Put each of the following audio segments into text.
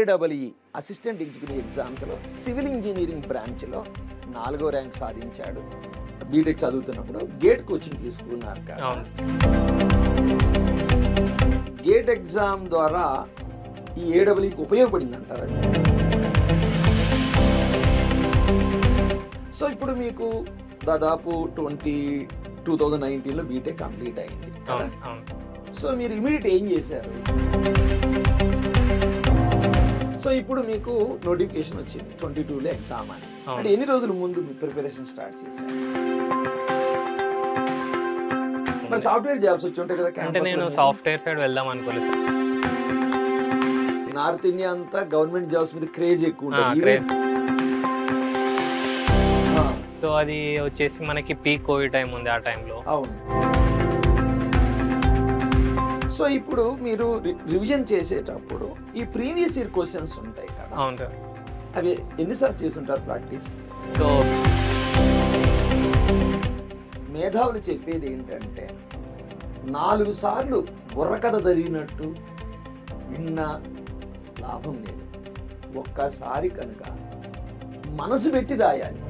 AWE assistant executive ఎగ్జామ్స్లో civil engineering బ్రాంచ్లో 4వ ర్యాంక్ సాధించాడు. బీటెక్ చదువుతున్నప్పుడు గేట్ కోచింగ్ తీసుకున్నారు కదా. గేట్ ఎగ్జామ్ ద్వారా ఈ ఏడబ్ల్యూఈకి ఉపయోగపడింది అంటారా? సో ఇప్పుడు మీకు దాదాపు 2019లో బీటెక్ కంప్లీట్ అయింది కదా. సో మీరు ఇమీడియట్ ఏం చేశారు? సో ఇప్పుడు మీకు నోటిఫికేషన్ వచ్చింది 22లో ఎగ్జామ్ అని. అంటే ఎన్ని రోజుల ముందు మీ ప్రిపరేషన్ స్టార్ట్ చేశారు? మరి సాఫ్ట్వేర్ జాబ్స్ వచ్చి ఉంటాయి కదా. అంటే నేను సాఫ్ట్వేర్ సైడ్ వెళ్దాం అనుకోలేదు. నార్త్ ఇండియా అంతా గవర్నమెంట్ జాబ్స్ మీద క్రేజ్ ఎక్కువ ఉంటుంది. సో అది వచ్చేసి మనకి పీక్ కోవిడ్ టైం ఉంది ఆ టైంలో. అవును. సో ఇప్పుడు మీరు రివిజన్ చేసేటప్పుడు ఈ ప్రీవియస్ ఇయర్ క్వశ్చన్స్ ఉంటాయి కదా. అవును సార్. అవి ఎన్నిసార్లు చేస్తుంటారు ప్రాక్టీస్? సో మేధావులు చెప్పేది ఏంటంటే 4 సార్లు బుర్రకథ జరిగినట్టు విన్నా లాభం లేదు. ఒక్కసారి కనుక మనసు పెట్టి రాయాలి.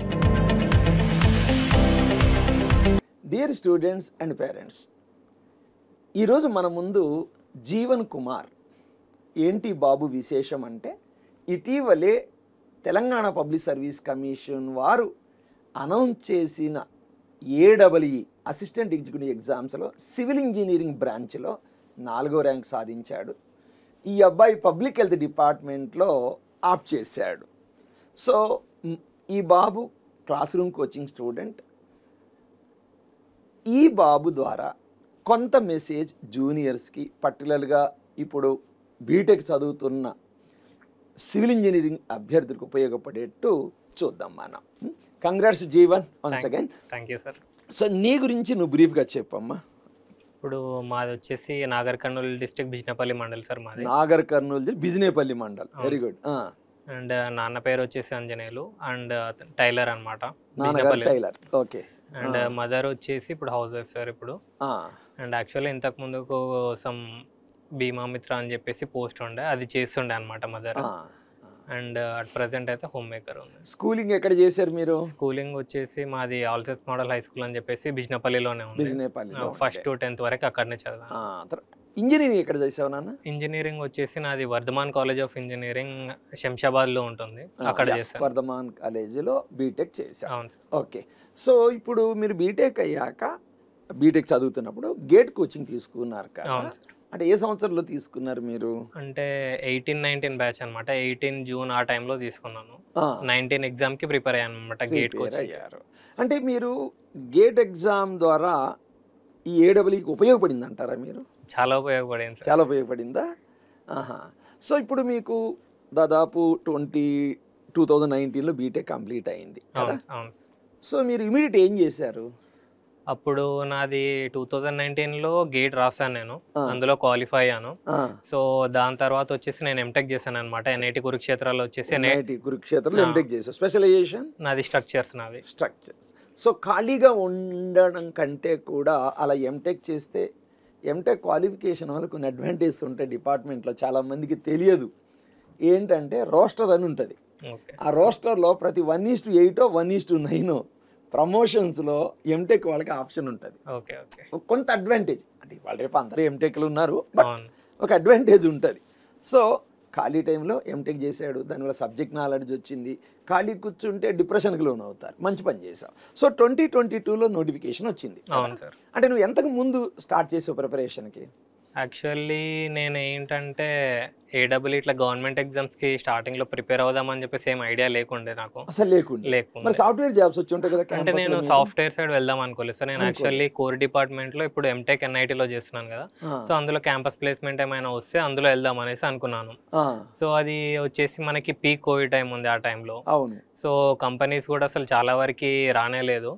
డియర్ స్టూడెంట్స్ అండ్ పేరెంట్స్, ఈరోజు మన ముందు జీవన్ కుమార్. ఏంటి బాబు విశేషం అంటే, ఇటీవలే తెలంగాణ పబ్లిక్ సర్వీస్ కమిషన్ వారు అనౌన్స్ చేసిన ఏడబ్ల్యూఈ అసిస్టెంట్ ఎగ్జిక్యూటివ్ ఎగ్జామ్స్లో సివిల్ ఇంజనీరింగ్ బ్రాంచ్లో 4వ ర్యాంక్ సాధించాడు. ఈ అబ్బాయి పబ్లిక్ హెల్త్ డిపార్ట్మెంట్లో ఆప్ట్ చేశాడు. సో ఈ బాబు క్లాస్ రూమ్ కోచింగ్ స్టూడెంట్. ఈ బాబు ద్వారా కొంత మెసేజ్ జూనియర్స్కి, పర్టికులర్గా ఇప్పుడు బీటెక్ చదువుతున్న సివిల్ ఇంజనీరింగ్ అభ్యర్థులకు ఉపయోగపడేట్టు చూద్దాం మనం. Congrats Jeevan once again. Thank you sir. So నీ గురించి నువ్వు బ్రీఫ్గా చెప్పమ్మా. ఇప్పుడు మాది వచ్చేసి నాగర్ కర్నూలు డిస్ట్రిక్ట్ బిజినపల్లి మండల్ సార్. మాది Nagar Kurnool Bijinepalli mandal. Very good. And నాన్న పేరు వచ్చేసి ఆంజనేయులు అండ్ టైలర్ అనమాట. టైలర్. ఓకే. అండ్ మదర్ వచ్చేసి ఇప్పుడు హౌస్ వైఫ్ సార్ ఇప్పుడు. అండ్ యాక్చువల్లీ ఇంతకు ముందుకు సమ్ బీమా మిత్ర అని చెప్పేసి పోస్ట్ ఉండే, అది చేస్తుండే అనమాట మదర్. అండ్ అట్ ప్రెసెంట్ అయితే హోమ్ మేకర్ ఉంది. స్కూలింగ్ ఎక్కడ చేశారు మీరు? స్కూలింగ్ వచ్చేసి మాది ఆల్సెస్ మోడల్ హై స్కూల్ అని చెప్పేసి బిజినపల్లిలోనే ఉంది. ఫస్ట్ టు 10th వరకు అక్కడనే చదివాను. ఇంజనీరింగ్ ఎక్కడ చేసావు నాన్న? ఇంజనీరింగ్ వచ్చేసి నాది Vardhaman college of engineering Shamshabad లో ఉంటుంది, అక్కడ చేశాను. వర్ధమాన్ కాలేజీలో బీటెక్ చేశాను. అవును. ఓకే. సో ఇప్పుడు మీరు బీటెక్ అయ్యాక, బీటెక్ చదువుతున్నప్పుడు గేట్ కోచింగ్ తీసుకున్నారు కదా. అంటే ఏ సంవత్సరంలో తీసుకున్నారు మీరు? అంటే 18-19 బ్యాచ్ అనమాట. 18 జూన్ ఆ టైంలో తీసుకున్నాను. 19 ఎగ్జామ్ కి ప్రిపేర్ అయ్యాను అనమాట. గేట్ కోచింగ్ అయ్యారు. అంటే మీరు గేట్ ఎగ్జామ్ ద్వారా ఈ ఏడబ్ల్యూఈకి ఉపయోగపడింది అంటారా మీరు? చాలా ఉపయోగపడింది. చాలా ఉపయోగపడిందా? సో ఇప్పుడు మీకు దాదాపు 2019లో బీటెక్ కంప్లీట్ అయింది కదా. సో మీరు ఇమీడియట్ ఏం చేశారు? అప్పుడు నాది 2019లో గేట్ రాసాను నేను, అందులో క్వాలిఫై అయ్యాను. సో దాని తర్వాత వచ్చేసి నేను ఎంటెక్ చేశాను అనమాట. ఎన్ఐటి కురుక్షేత్రాలో వచ్చేసి కురుక్షేత్రంలో ఎంటెక్ చేశాను. స్పెషలైజేషన్ నాది స్ట్రక్చర్స్. నాది స్ట్రక్చర్స్. సో ఖాళీగా ఉండడం కంటే కూడా అలా ఎంటెక్ చేస్తే, ఎంటెక్ క్వాలిఫికేషన్ వల్ల కొన్ని అడ్వాంటేజెస్ ఉంటాయి డిపార్ట్మెంట్లో, చాలామందికి తెలియదు. ఏంటంటే రోస్టర్ అని ఉంటుంది. ఆ రోస్టర్లో ప్రతి 1:8 1:9 ప్రమోషన్స్లో ఎంటెక్ వాళ్ళకి ఆప్షన్ ఉంటుంది. కొంత అడ్వాంటేజ్ అంటే వాళ్ళు రేపు అందరూ ఎంటెక్లు ఉన్నారు, బట్ ఒక అడ్వాంటేజ్ ఉంటుంది. సో ఖాళీ టైంలో ఎంటెక్ చేశాడు, దానివల్ల సబ్జెక్ట్ నాలెడ్జ్ వచ్చింది. ఖాళీ కూర్చుంటే డిప్రెషన్కి లోన్ అవుతారు. మంచి పని చేసావు. సో 2022లో నోటిఫికేషన్ వచ్చింది. అంటే నువ్వు ఎంతకు ముందు స్టార్ట్ చేసావు ప్రిపరేషన్కి? యాక్చువల్లీ నేను ఏంటంటే ఏడబ్ల్యూ ఇట్లా గవర్నమెంట్ ఎగ్జామ్స్ కి స్టార్టింగ్ లో ప్రిపేర్ అవుదామని చెప్పేసి ఏం ఐడియా లేకుండే నాకు. అసలు లేకుండే. సాఫ్ట్వేర్ జాబ్స్ వచ్చి ఉంటాయి కదా. అంటే నేను సాఫ్ట్వేర్ సైడ్ వెళ్దాం అనుకోలేదు సార్. నేను యాక్చువల్లీ కోర్ డిపార్ట్మెంట్ లో ఇప్పుడు ఎంటెక్ ఎన్ఐటీలో చేస్తున్నాను కదా. సో అందులో క్యాంపస్ ప్లేస్మెంట్ ఏమైనా వస్తే అందులో వెళ్దాం అనేసి అనుకున్నాను. సో అది వచ్చేసి మనకి పీక్ కోవిడ్ టైం ఉంది ఆ టైంలో. సో కంపెనీస్ కూడా అసలు చాలా వరకు రానే లేదు.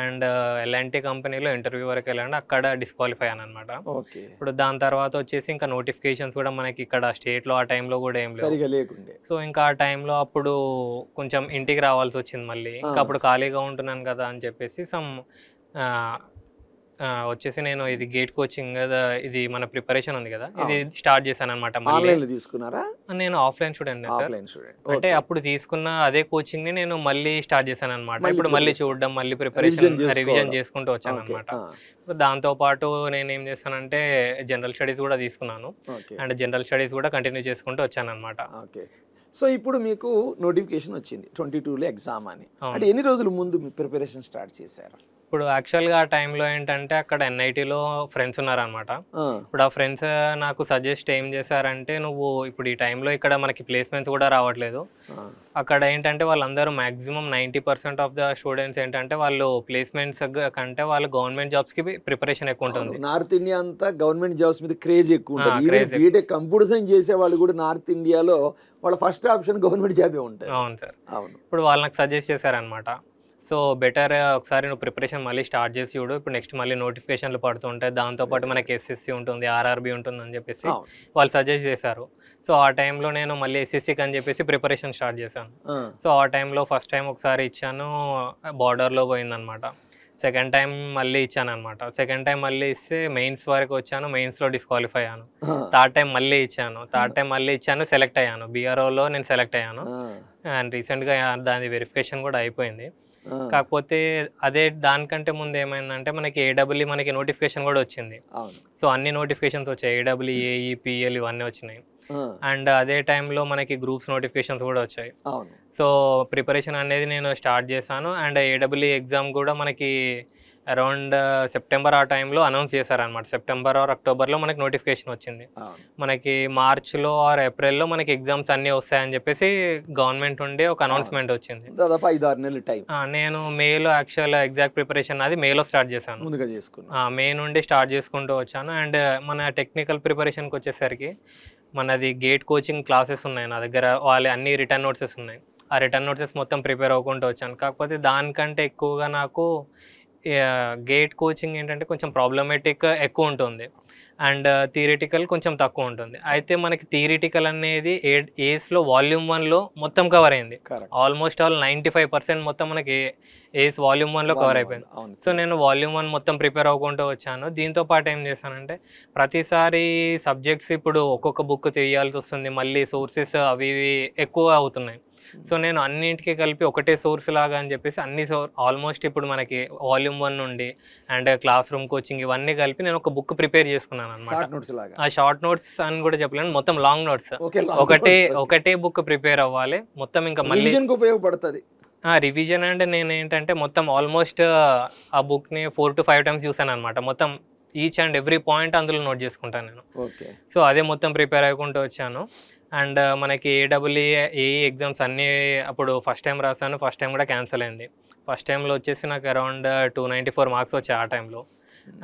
అండ్ ఎల్ఎన్టీ కంపెనీలో ఇంటర్వ్యూ వరకు వెళ్ళండి, అక్కడ డిస్క్వాలిఫై అయ్యాను అనమాట. ఇప్పుడు దాని తర్వాత వచ్చేసి ఇంకా నోటిఫికేషన్స్ కూడా మనకి ఇక్కడ స్టేట్ లో ఆ టైంలో కూడా ఏం లేకుండే. సో ఇంకా ఆ టైంలో అప్పుడు కొంచెం ఇంటికి రావాల్సి వచ్చింది మళ్ళీ. ఇంకా అప్పుడు ఖాళీగా ఉంటున్నాను కదా అని చెప్పేసి సమ్ వచ్చేసి నేను ఇది గేట్ కోచింగ్ ఇది మన ప్రిపరేషన్ ఉంది కదా, ఇది స్టార్ట్ చేశాను అనమాట. ఆన్లైన్లో తీసుకున్నారా? నేను offline student sir. Offline student. అంటే అప్పుడు తీసుకున్న అదే కోచింగ్ ని నేను మళ్ళీ స్టార్ట్ చేశాను అనమాట. ఇప్పుడు మళ్ళీ చూడడం, మళ్ళీ ప్రిపరేషన్ రివిజన్ చేసుకుంటూ వచ్చాను అనమాట. ఇప్పుడు దాంతో పాటు నేను ఏం చేస్తానంటే జనరల్ స్టడీస్ కూడా తీసుకున్నాను, అండ్ జనరల్ స్టడీస్ కూడా కంటిన్యూ చేసుకుంటూ వచ్చాను అనమాట. ఓకే. సో ఇప్పుడు మీకు నోటిఫికేషన్ వచ్చింది 22లో ఎగ్జామ్ అని. అంటే ఎన్ని రోజుల ముందు మీ ప్రిపరేషన్ స్టార్ట్ చేశారు? ఇప్పుడు యాక్చువల్గా ఆ టైంలో ఏంటంటే అక్కడ ఎన్ఐటీలో ఫ్రెండ్స్ ఉన్నారనమాట. ఇప్పుడు ఆ ఫ్రెండ్స్ నాకు సజెస్ట్ ఏం చేశారంటే, నువ్వు ఇప్పుడు ఈ టైంలో ఇక్కడ మనకి ప్లేస్మెంట్స్ కూడా రావట్లేదు, అక్కడ ఏంటంటే వాళ్ళందరూ మ్యాక్సిమం 90% ఆఫ్ ద స్టూడెంట్స్ ఏంటంటే వాళ్ళు ప్లేస్మెంట్స్ కంటే వాళ్ళు గవర్నమెంట్ జాబ్స్ కి ప్రిపరేషన్ ఎక్కువ ఉంటుంది. నార్త్ ఇండియా అంతా గవర్నమెంట్ జాబ్స్ మీద క్రేజ్ ఎక్కువ ఉంటుంది. బీటెక్ కంప్యూటర్ సైన్స్ చేసే వాళ్ళు కూడా నార్త్ ఇండియాలో వాళ్ళ ఫస్ట్ ఆప్షన్ గవర్నమెంట్ జాబే ఉంటుంది. అవును సార్. అవును. ఇప్పుడు వాళ్ళు నాకు సజెస్ట్ చేశారనమాట, సో బెటర్ ఒకసారి నువ్వు ప్రిపరేషన్ మళ్ళీ స్టార్ట్ చేసి చూడు, ఇప్పుడు నెక్స్ట్ మళ్ళీ నోటిఫికేషన్లు పడుతుంటాయి, దాంతోపాటు మనకి ఎస్ఎస్సి ఉంటుంది, ఆర్ఆర్బి ఉంటుంది అని చెప్పేసి వాళ్ళు సజెస్ట్ చేశారు. సో ఆ టైంలో నేను మళ్ళీ ఎస్ఎస్సికి అని చెప్పేసి ప్రిపరేషన్ స్టార్ట్ చేశాను. సో ఆ టైంలో ఫస్ట్ టైం ఒకసారి ఇచ్చాను, బార్డర్లో పోయిందనమాట. సెకండ్ టైం మళ్ళీ ఇచ్చాను అనమాట. సెకండ్ టైం మళ్ళీ ఇస్తే మెయిన్స్ వరకు వచ్చాను, మెయిన్స్లో డిస్క్వాలిఫై అయ్యాను. థర్డ్ టైం మళ్ళీ ఇచ్చాను, సెలెక్ట్ అయ్యాను. బీఆర్ఓలో నేను సెలెక్ట్ అయ్యాను, అండ్ రీసెంట్గా దాని వెరిఫికేషన్ కూడా అయిపోయింది. కాకపోతే అదే దానికంటే ముందు ఏమైందంటే మనకి ఏడబ్ల్యూ మనకి నోటిఫికేషన్ కూడా వచ్చింది. సో అన్ని నోటిఫికేషన్స్ వచ్చాయి, ఏడబ్ల్యూ, ఏఈ, పిఎల్ ఇవన్నీ వచ్చినాయి. అండ్ అదే టైంలో మనకి గ్రూప్స్ నోటిఫికేషన్స్ కూడా వచ్చాయి. సో ప్రిపరేషన్ అనేది నేను స్టార్ట్ చేశాను. అండ్ ఏడబ్ల్యూ ఎగ్జామ్ కూడా మనకి అరౌండ్ సెప్టెంబర్ ఆ టైంలో అనౌన్స్ చేశారనమాట. సెప్టెంబర్ ఆర్ అక్టోబర్లో మనకి నోటిఫికేషన్ వచ్చింది. మనకి మార్చ్లో ఆర్ ఏప్రిల్లో మనకి ఎగ్జామ్స్ అన్నీ వస్తాయని చెప్పేసి గవర్నమెంట్ నుండి ఒక అనౌన్స్మెంట్ వచ్చింది. దాదాపు 5-6 నెలల టైం. నేను మేలో యాక్చువల్ ఎగ్జాక్ట్ ప్రిపరేషన్ అది మేలో స్టార్ట్ చేశాను. మే నుండి స్టార్ట్ చేసుకుంటూ వచ్చాను. అండ్ మన టెక్నికల్ ప్రిపరేషన్కి వచ్చేసరికి మనది గేట్ కోచింగ్ క్లాసెస్ ఉన్నాయి నా దగ్గర, వాళ్ళ అన్ని రిటర్న్ నోట్సెస్ ఉన్నాయి. ఆ రిటర్న్ నోట్సెస్ మొత్తం ప్రిపేర్ అవ్వకుంటూ వచ్చాను. కాకపోతే దానికంటే ఎక్కువగా నాకు గేట్ కోచింగ్ ఏంటంటే కొంచెం ప్రాబ్లమేటిక్ ఎక్కువ ఉంటుంది, అండ్ థియరిటికల్ కొంచెం తక్కువ ఉంటుంది. అయితే మనకి థియరిటికల్ అనేది ఏస్లో వాల్యూమ్ 1లో మొత్తం కవర్ అయింది. ఆల్మోస్ట్ ఆల్ 95% మొత్తం మనకి ఏస్ వాల్యూమ్ 1లో కవర్ అయిపోయింది. సో నేను వాల్యూమ్ 1 మొత్తం ప్రిపేర్ అవ్వకుంటూ వచ్చాను. దీంతో పాటు ఏం చేశానంటే ప్రతిసారి సబ్జెక్ట్స్ ఇప్పుడు ఒక్కొక్క బుక్ తీయాల్సి వస్తుంది, మళ్ళీ సోర్సెస్ అవి ఎక్కువ అవుతున్నాయి. సో నేను అన్నింటికి కలిపి ఒకటే సోర్స్ లాగా అని చెప్పేసి ఆల్మోస్ట్ ఇప్పుడు మనకి వాల్యూమ్ 1 నుండి అండ్ క్లాస్ రూమ్ కోచింగ్ ఇవన్నీ కలిపి నేను ఒక బుక్ ప్రిపేర్ చేసుకున్నాను అనమాట. ఆ షార్ట్ నోట్స్ అని కూడా చెప్పలేను, మొత్తం లాంగ్ నోట్స్. ఒకటే బుక్ ప్రిపేర్ అవ్వాలి మొత్తం. ఇంకా మళ్ళీ ఉపయోగపడుతుంది రివిజన్. అంటే నేను ఏంటంటే మొత్తం ఆల్మోస్ట్ ఆ బుక్ని 4 to 5 times చూసాను అనమాట. మొత్తం ఈచ్ అండ్ ఎవ్రీ పాయింట్ అందులో నోట్ చేసుకుంటాను నేను. సో అదే మొత్తం ప్రిపేర్ అయ్యుకుంటూ వచ్చాను. అండ్ మనకి ఏడబ్ల్యూ, ఏఈ ఎగ్జామ్స్ అన్నీ అప్పుడు ఫస్ట్ టైం రాశాను, ఫస్ట్ టైం కూడా క్యాన్సిల్ అయింది. ఫస్ట్ టైంలో వచ్చేసి నాకు అరౌండ్ 294 మార్క్స్ వచ్చాయి ఆ టైంలో.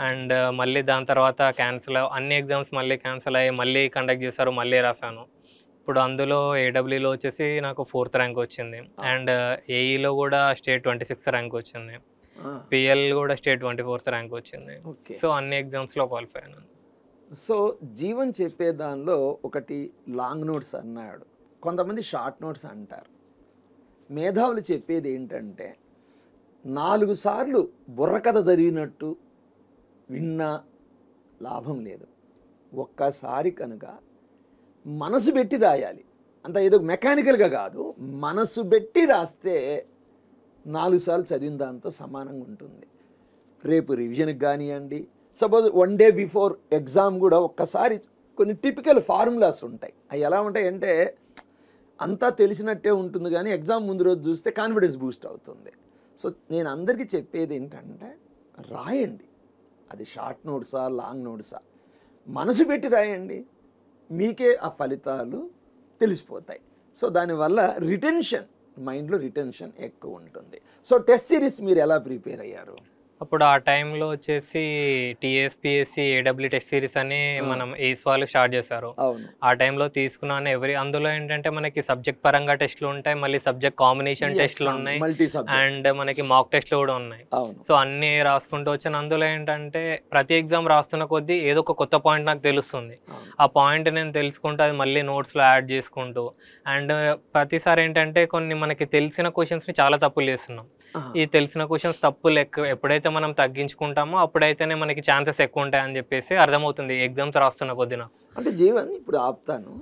అండ్ మళ్ళీ దాని తర్వాత అన్ని ఎగ్జామ్స్ మళ్ళీ క్యాన్సిల్ అయ్యి మళ్ళీ కండక్ట్ చేశారు, మళ్ళీ రాశాను. ఇప్పుడు అందులో ఏడబ్ల్యూలో వచ్చేసి నాకు 4th ర్యాంక్ వచ్చింది, అండ్ ఏఈలో కూడా స్టేట్ 26th ర్యాంక్ వచ్చింది, పిఎల్ కూడా స్టేట్ 24th ర్యాంక్ వచ్చింది. సో అన్ని ఎగ్జామ్స్లో క్వాలిఫై అయినాను. సో జీవన్ చెప్పే దానిలో ఒకటి లాంగ్ నోట్స్ అన్నాడు, కొంతమంది షార్ట్ నోట్స్ అంటారు. మేధావులు చెప్పేది ఏంటంటే 4 సార్లు బుర్రకథ చదివినట్టు విన్నా లాభం లేదు, ఒక్కసారి కనుక మనసు పెట్టి రాయాలి. అంత ఏదో మెకానికల్గా కాదు, మనసు పెట్టి రాస్తే 4 సార్లు చదివిన దాంతో సమానంగా ఉంటుంది. రేపు రివిజన్కి కానివ్వండి, సపోజ్ 1 day బిఫోర్ ఎగ్జామ్ కూడా ఒక్కసారి కొన్ని టిపికల్ ఫార్ములాస్ ఉంటాయి. అవి ఎలా ఉంటాయంటే అంతా తెలిసినట్టే ఉంటుంది, కానీ ఎగ్జామ్ ముందు రోజు చూస్తే కాన్ఫిడెన్స్ బూస్ట్ అవుతుంది. సో నేను అందరికీ చెప్పేది ఏంటంటే రాయండి, అది షార్ట్ నోట్సా లాంగ్ నోట్సా మనసు పెట్టి రాయండి, మీకే ఆ ఫలితాలు తెలిసిపోతాయి. సో దానివల్ల మైండ్లో రిటెన్షన్ ఎక్కువ ఉంటుంది. సో టెస్ట్ సిరీస్ మీరు ఎలా ప్రిపేర్ అయ్యారు? అప్పుడు ఆ టైంలో వచ్చేసి టీఎస్పీఎస్సీ ఏడబ్ల్యూ టెస్ట్ సిరీస్ అని మనం ఏస్ వాళ్ళు స్టార్ట్ చేశారు. ఆ టైంలో తీసుకున్నాను. అందులో ఏంటంటే మనకి సబ్జెక్ట్ పరంగా టెస్ట్లు ఉంటాయి, మళ్ళీ సబ్జెక్ట్ కాంబినేషన్ టెస్ట్లు ఉన్నాయి, అండ్ మనకి మాక్ టెస్ట్లు కూడా ఉన్నాయి. సో అన్ని రాసుకుంటూ వచ్చాను. అందులో ఏంటంటే ప్రతి ఎగ్జామ్ రాస్తున్న కొద్దీ ఏదో ఒక కొత్త పాయింట్ నాకు తెలుస్తుంది. ఆ పాయింట్ నేను తెలుసుకుంటూ అది మళ్ళీ నోట్స్లో యాడ్ చేసుకుంటూ, అండ్ ప్రతిసారి ఏంటంటే కొన్ని మనకి తెలిసిన క్వశ్చన్స్ని చాలా తప్పులు చేస్తున్నాం. ఈ తెలిసిన క్వశ్చన్స్ తప్పులు ఎప్పుడైతే మనం తగ్గించుకుంటామో అప్పుడైతేనే మనకి ఛాన్సెస్ ఎక్కువ ఉంటాయని చెప్పేసి అర్థమవుతుంది ఎగ్జామ్స్ రాస్తున్న కొద్దిన. అంటే జీవన్ ఇప్పుడు ఆపుతాను,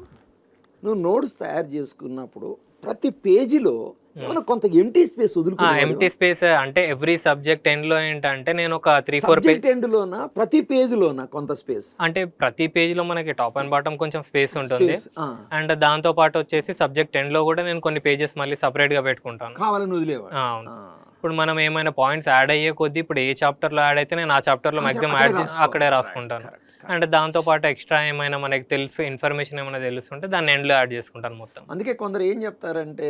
నువ్వు నోట్స్ తయారు చేసుకున్నప్పుడు ప్రతి పేజీలో ఏమైనా కొంత ఎంటీ స్పేస్ వదులుకున్నావా? ఎంటీ స్పేస్ అంటే ఎవ్రీ సబ్జెక్ట్ ఎండ్ లో ఏంటంటే నేను ఒక 3-4 పేజ్ ఎండ్ లోనా ప్రతి పేజీలోనా కొంత స్పేస్? అంటే ప్రతి పేజ్ లో మనకి టాప్ అండ్ బాటమ్ కొంచెం స్పేస్ ఉంటుంది. అండ్ దాంతో పాటు వచ్చేసి సబ్జెక్ట్ ఎండ్ లో కూడా నేను కొన్ని పేజెస్ మళ్ళీ సపరేట్ గా పెట్టుకుంటాను. కావాలని వదిలేవా? అవును. ఇప్పుడు మనం ఏమైనా పాయింట్స్ యాడ్ అయ్యే కొద్దీ ఇప్పుడు ఏ చాప్టర్ లో యాడ్ అయితే నేను ఆ చాప్టర్ లో మాక్సిమం యాడ్ అక్కడే రాసుకుంటాను. అండ్ దాంతో పాటు ఎక్స్ట్రా ఏమైనా మనకి తెలుసు ఇన్ఫర్మేషన్ ఏమైనా తెలుస్తుంటే దాన్ని ఎండ్ లో యాడ్ చేసుకుంటాను మొత్తం. అందుకే కొందరు ఏం చెప్తారంటే,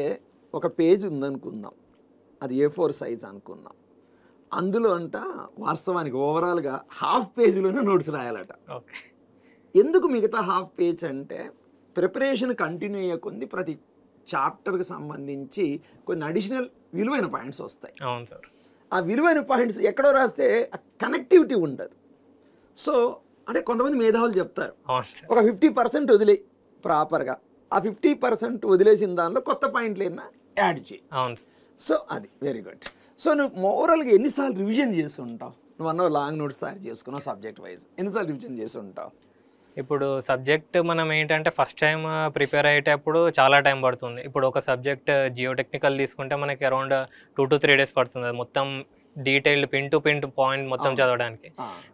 ఒక పేజ్ ఉందనుకుందాం, అది A4 సైజ్ అనుకుందాం, అందులో అంట వాస్తవానికి ఓవరాల్గా హాఫ్ పేజీలోనే నోట్స్ రాయాలట. ఎందుకు మిగతా హాఫ్ పేజ్ అంటే, ప్రిపరేషన్ కంటిన్యూ అయ్యే కొద్ది ప్రతి చాప్టర్కి సంబంధించి కొన్ని అడిషనల్ విలువైన పాయింట్స్ వస్తాయి. అవును సార్. ఆ విలువైన పాయింట్స్ ఎక్కడో రాస్తే కనెక్టివిటీ ఉండదు. సో అంటే కొంతమంది మేధావులు చెప్తారు, ఒక 50% వదిలేయి ప్రాపర్గా, ఆ 50% వదిలేసిన దానిలో కొత్త పాయింట్లు ఏమన్నా యాడ్ చేయి. సో అది వెరీ గుడ్. సో నువ్వు మోరల్గా ఎన్నిసార్లు రివిజన్ చేసి ఉంటావు? నువ్వు అన్నావు లాంగ్ నోట్స్ తయారు చేసుకున్నావు సబ్జెక్ట్ వైజ్, ఎన్నిసార్లు రివిజన్ చేసి ఉంటావు? ఇప్పుడు సబ్జెక్ట్ మనం ఏంటంటే ఫస్ట్ టైం ప్రిపేర్ అయ్యేటప్పుడు చాలా టైం పడుతుంది. ఇప్పుడు ఒక సబ్జెక్ట్ జియో టెక్నికల్ తీసుకుంటే మనకి అరౌండ్ 2 to 3 days పడుతుంది అది మొత్తం డీటెయిల్డ్ పిన్ టు పాయింట్ మొత్తం చదవడానికి.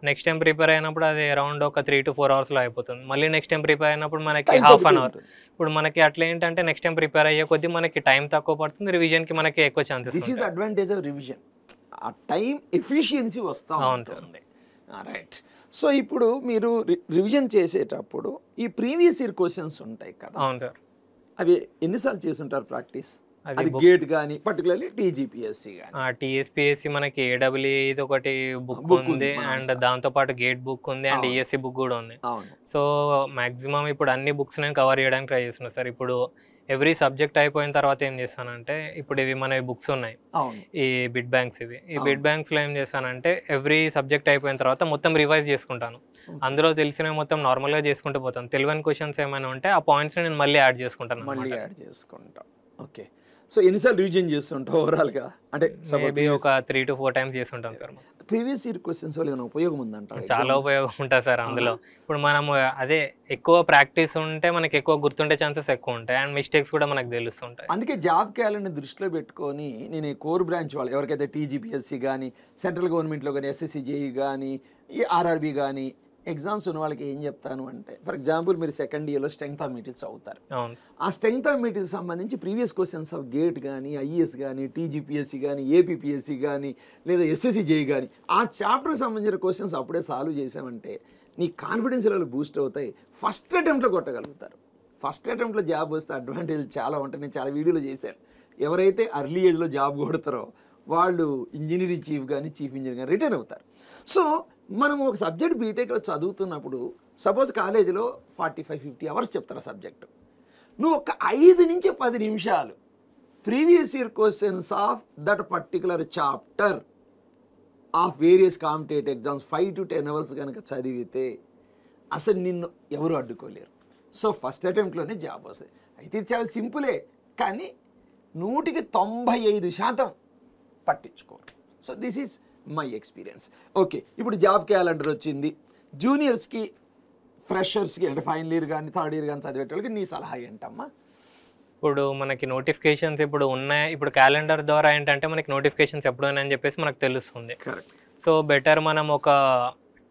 నెక్స్ట్ టైం ప్రిపేర్ అయినప్పుడు అది అరౌండ్ ఒక 3 to 4 hours లో అయిపోతుంది. మళ్ళీ నెక్స్ట్ టైం ప్రిపేర్ అయినప్పుడు మనకి హాఫ్ అన్ అవర్. ఇప్పుడు మనకి అట్లా ఏంటంటే నెక్స్ట్ టైం ప్రిపేర్ అయ్యే కొద్దీ మనకి టైం తక్కువ పడుతుంది, రివిజన్ కి మనకి ఎక్కువ chances. This is the advantage of revision. ఆ టైం ఎఫిషియన్సీ వస్తా ఉంటుంది. రైట్. సో ఇప్పుడు మీరు రివిజన్ చేసేటప్పుడు ఈ ప్రీవియస్ ఇయర్ క్వశ్చన్స్ ఉంటాయి కదా, అవును సార్, అవి ఎన్నిసార్లు చేసి ఉంటారు ప్రాక్టీస్? అది గేట్ కానీ పర్టికులర్లీ టీజీపీఎస్సీ కానీ. టీఎస్పీఎస్సీ మనకి ఏడబ్ల్యూ ఇది ఒకటి బుక్ ఉంది, అండ్ దాంతో పాటు గేట్ బుక్ ఉంది, అండ్ ఈఎస్సీ బుక్ కూడా ఉంది. సో మాక్సిమం ఇప్పుడు అన్ని బుక్స్ నేను కవర్ చేయడానికి ట్రై చేస్తున్నాను సార్. ఇప్పుడు ఎవ్రీ సబ్జెక్ట్ అయిపోయిన తర్వాత ఏం చేస్తానంటే, ఇప్పుడు ఇవి మన బుక్స్ ఉన్నాయి ఈ బిట్ బ్యాంక్స్, ఈ బిట్ బ్యాంక్స్ లో ఏం చేస్తానంటే ఎవ్రీ సబ్జెక్ట్ అయిపోయిన తర్వాత మొత్తం రివైజ్ చేసుకుంటాను. అందులో తెలిసినవి మొత్తం నార్మల్ గా చేసుకుంటూ పోతాను. తెలియని క్వశ్చన్స్ ఏమైనా ఉంటే ఆ పాయింట్స్ నేను మళ్ళీ యాడ్ చేసుకుంటాను. ఓకే. సో ఎన్నిసార్లు రివిజన్ చేస్తుంటావు ఓవరాల్ గా? అంటే మేబీ ఒక 3 to 4 times చేస్తుంటాం సార్. ప్రీవియస్ ఇయర్ క్వశ్చన్స్ వల్ల ఏమైనా ఉపయోగం ఉందంట? చాలా ఉపయోగం ఉంటుంది సార్ అందులో. ఇప్పుడు మనం అదే ఎక్కువ ప్రాక్టీస్ ఉంటే మనకి ఎక్కువ గుర్తుండే ఛాన్సెస్ ఎక్కువ ఉంటాయి, అండ్ మిస్టేక్స్ కూడా మనకు తెలుస్తుంటాయి. అందుకే జాబ్ క్యాలెండర్ దృష్టిలో పెట్టుకొని నేను ఈ కోర్ బ్రాంచ్ వాళ్ళు ఎవరికైతే టీజీపీఎస్సీ కానీ, సెంట్రల్ గవర్నమెంట్లో కానీ, ఎస్ఎస్సి జేఈ కానీ, ఈ ఆర్ఆర్బీ కానీ ఎగ్జామ్స్ ఉన్న వాళ్ళకి ఏం చెప్తాను అంటే, ఫర్ ఎగ్జాంపుల్ మీరు సెకండ్ ఇయర్లో స్ట్రెంగ్త్ ఆఫ్ మెటీరియల్స్ అవుతారు. ఆ స్ట్రెంగ్త్ ఆఫ్ మెటీరియల్స్ సంబంధించి ప్రీవియస్ క్వశ్చన్స్ ఆఫ్ గేట్ కానీ, ఐఏఎస్ కానీ, టీజీపీఎస్సీ కానీ, ఏపీపీఎస్సీ కానీ, లేదా ఎస్ఎస్సి జేఈ కానీ ఆ చాప్టర్కి సంబంధించిన క్వశ్చన్స్ అప్పుడే సాల్వ్ చేసామంటే నీ కాన్ఫిడెన్స్ లెవెల్ బూస్ట్ అవుతాయి. ఫస్ట్ అటెంప్ట్లో కొట్టగలుగుతారు. ఫస్ట్ అటెంప్ట్లో జాబ్ వస్తే అడ్వాంటేజ్ చాలా ఉంటాయి. నేను చాలా వీడియోలో చేశాను. ఎవరైతే అర్లీ ఏజ్లో జాబ్ కొడతారో వాళ్ళు ఇంజనీరింగ్ చీఫ్ కానీ, చీఫ్ ఇంజనీర్ కానీ రిటైర్ అవుతారు. సో మనం ఒక సబ్జెక్ట్ బీటెక్లో చదువుతున్నప్పుడు సపోజ్ కాలేజీలో 45-50 hours చెప్తారు ఆ సబ్జెక్టు. నువ్వు ఒక 5 నుంచి 10 నిమిషాలు previous year questions of that particular chapter of various competitive exams 5 to 10 hours కనుక చదివితే అసలు నిన్ను ఎవరు అడ్డుకోలేరు. సో ఫస్ట్ అటెంప్ట్లోనే జాబ్ వస్తాయి. అయితే ఇది చాలా సింపులే, కానీ 100% పట్టించుకోరు. So this is my experience. Okay, ఇప్పుడు జాబ్ క్యాలెండర్ వచ్చింది. జూనియర్స్కి, ఫ్రెషర్స్కి అంటే ఫైనల్ ఇయర్ కానీ, థర్డ్ ఇయర్ కానీ చదివేటోళ్ళకి నీ సలహా ఏంటమ్మా? ఇప్పుడు మనకి నోటిఫికేషన్స్ ఇప్పుడు ఉన్నాయి. ఇప్పుడు క్యాలెండర్ ద్వారా ఏంటంటే మనకి నోటిఫికేషన్స్ ఎప్పుడైనా అని చెప్పేసి మనకు తెలుస్తుంది. సో బెటర్ మనం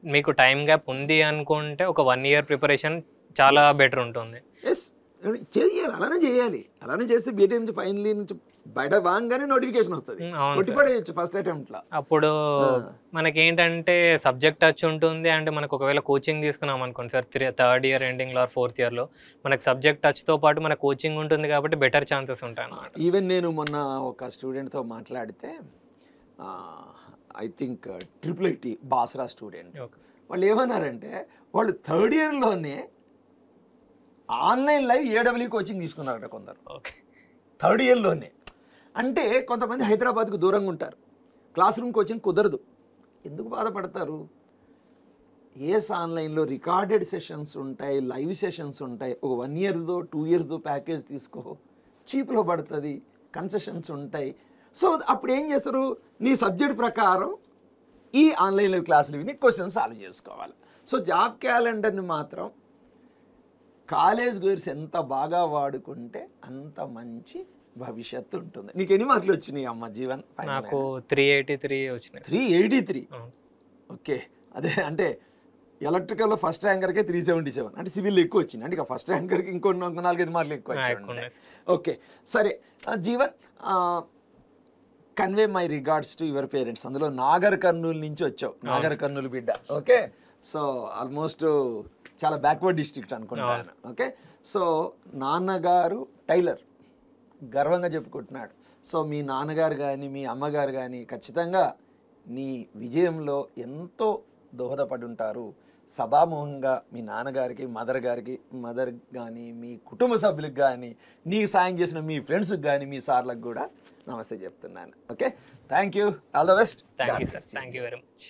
మీకు టైం గ్యాప్ ఉంది అనుకుంటే ఒక 1 year ప్రిపరేషన్ చాలా బెటర్ ఉంటుంది. చేయాలి, అలానే చేయాలి. అలానే చేస్తే బీటెక్ నుంచి ఫైనల్ ఇయర్ నుంచి బయట బాగానే నోటిఫికేషన్ వస్తుంది, కొట్టిపడేయచ్చు ఫస్ట్ అటెంప్ట్లో. అప్పుడు మనకి ఏంటంటే సబ్జెక్ట్ టచ్ ఉంటుంది. అంటే మనకు ఒకవేళ కోచింగ్ తీసుకున్నాం అనుకోండి సార్, 3rd year ఎండింగ్లో ఆర్ 4th yearలో మనకు సబ్జెక్ట్ టచ్తో పాటు మన కోచింగ్ ఉంటుంది కాబట్టి బెటర్ ఛాన్సెస్ ఉంటాయి అన్నమాట. ఈవెన్ నేను మొన్న ఒక స్టూడెంట్తో మాట్లాడితే, I think IIIT Basara student, వాళ్ళు ఏమన్నారంటే వాళ్ళు 3rd yearలోనే ఆన్లైన్ లైవ్ ఏడబ్ల్యూ కోచింగ్ తీసుకున్నారట కొందరు. 3rd yearలోనే. అంటే కొంతమంది హైదరాబాద్కు దూరంగా ఉంటారు, క్లాస్ రూమ్ కోచింగ్ కుదరదు. ఎందుకు బాధపడతారు? ఆన్లైన్లో రికార్డెడ్ సెషన్స్ ఉంటాయి, లైవ్ సెషన్స్ ఉంటాయి. ఒక 1 yearదో 2 yearsదో ప్యాకేజ్ తీసుకో, చీప్లో పడుతుంది, కన్సెషన్స్ ఉంటాయి. సో అప్పుడు ఏం చేస్తారు, నీ సబ్జెక్ట్ ప్రకారం ఈ ఆన్లైన్లో క్లాసులు విని క్వశ్చన్ సాల్వ్ చేసుకోవాలి. సో జాబ్ క్యాలెండర్ని మాత్రం కాలేజ్ గోయర్స్ ఎంత బాగా వాడుకుంటే అంత మంచి భవిష్యత్తు ఉంటుంది. నీకు ఎన్ని మార్కులు వచ్చినాయి అమ్మ జీవన్? నాకు 383 వచ్చినాయి. 383. ఓకే, అదే అంటే ఎలక్ట్రికల్లో ఫస్ట్ ర్యాంకర్కే 377, అంటే సివిల్ ఎక్కువ వచ్చింది, అంటే ఇక ఫస్ట్ ర్యాంకర్కి ఇంకో 4-5 మార్కులు ఎక్కువ వచ్చాయి. ఓకే సరే Jeevan, convey my regards to your parents. అందులో నాగర్ కర్నూలు నుంచి వచ్చావు, నాగర్ కర్నూలు బిడ్డ. ఓకే, సో ఆల్మోస్ట్ చాలా బ్యాక్వర్డ్ డిస్ట్రిక్ట్ అనుకుంటాను. ఓకే, సో నాన్నగారు టైలర్, గర్వంగా చెప్పుకుంటున్నాడు. సో మీ నాన్నగారు కానీ మీ అమ్మగారు కానీ ఖచ్చితంగా నీ విజయంలో ఎంతో దోహదపడి ఉంటారు. సభాముఖంగా మీ నాన్నగారికి మదర్ కానీ మీ కుటుంబ సభ్యులకు కానీ నీకు సాయం చేసిన మీ ఫ్రెండ్స్కి కానీ మీ సార్లకు కూడా నమస్తే చెప్తున్నాను. Okay, thank you, all the best. Thank you very much.